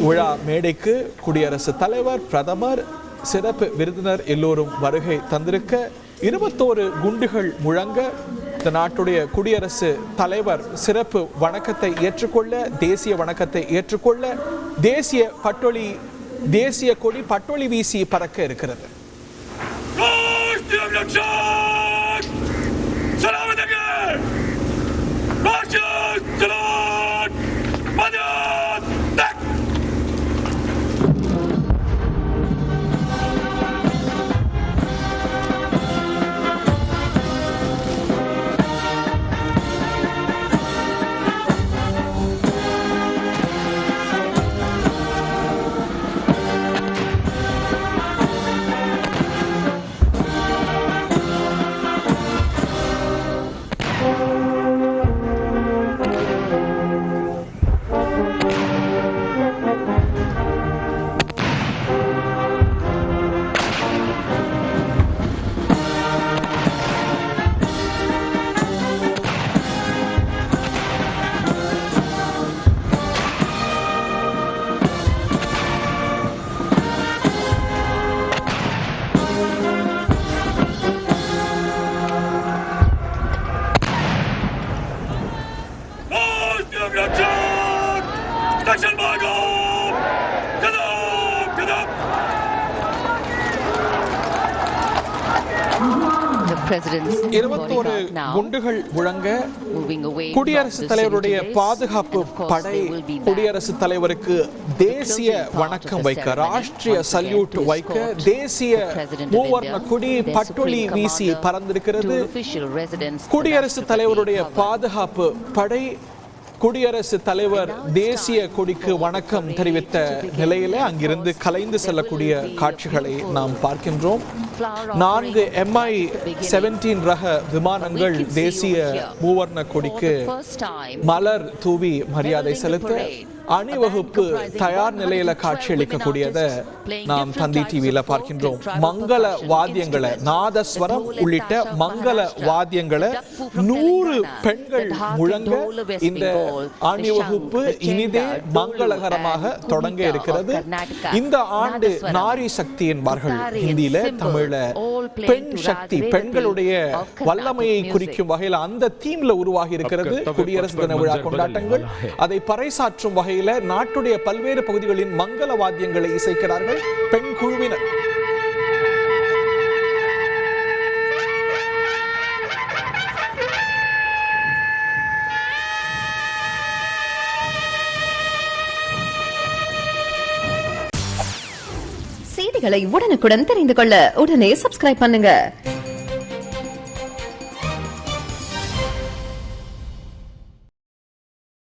விழா மேடைக்கு குடியரசுத் தலைவர், பிரதமர், சிறப்பு விருந்தினர் எல்லோரும் வருகை தந்திருக்க 21 குண்டுகள் முழங்க இந்த நாட்டுடைய குடியரசு தலைவர் சிறப்பு வணக்கத்தை ஏற்றுக்கொள்ள, தேசிய வணக்கத்தை ஏற்றுக்கொள்ள தேசிய கொடி பட்டொளி வீசி பறக்க இருக்கிறது. குண்டுகள் முழங்க குடியரசுத் தலைவருடைய பாதுகாப்பு படை குடியரசுத் தலைவருக்கு தேசிய வணக்கம் வைக்க, ராஷ்டிரிய சல்யூட் வைக்க, தேசிய மூவர்ண கொடி பட்டொளி வீசி பறந்திருக்கிறது. குடியரசுத் தலைவருடைய பாதுகாப்பு படை குடியரசுத் தலைவர் தேசிய கொடிக்கு வணக்கம் தெரிவித்த நிலையில அங்கிருந்து கலைந்து செல்லக்கூடிய காட்சிகளை நாம் பார்க்கின்றோம். 4 MI-17 ரக விமானங்கள் தேசிய மூவர்ண கொடிக்கு மலர் தூவி மரியாதை செலுத்த அணிவகுப்பு தயார் நிலையில காட்சியளிக்கக்கூடியதை நாம் தந்தி டிவியில பார்க்கின்றோம். மங்கள வாத்தியங்களை, நாதஸ்வரம் உள்ளிட்ட மங்கள வாத்தியங்களை 100 பெண்கள் முழங்க இந்த அணிவகுப்பு இனிதே மங்களகரமாக தொடங்க இருக்கிறது. இந்த ஆண்டு நாரி சக்தி என்பார்கள் ஹிந்தியில, தமிழ்ல பெண் சக்தி, பெண்களுடைய வல்லமையை குறிக்கும் வகையில் அந்த தீம்ல உருவாகி இருக்கிறது குடியரசு தின விழா கொண்டாட்டங்கள். அதை பறைசாற்றும் வகையில் நாட்டுடைய பல்வேறு பகுதிகளின் மங்கள வாத்தியங்களை இசைக்கிறார்கள் பெண் குழுவினர். செய்திகளை உடனுக்குடன் தெரிந்து கொள்ள உடனே சப்ஸ்கிரைப் பண்ணுங்க.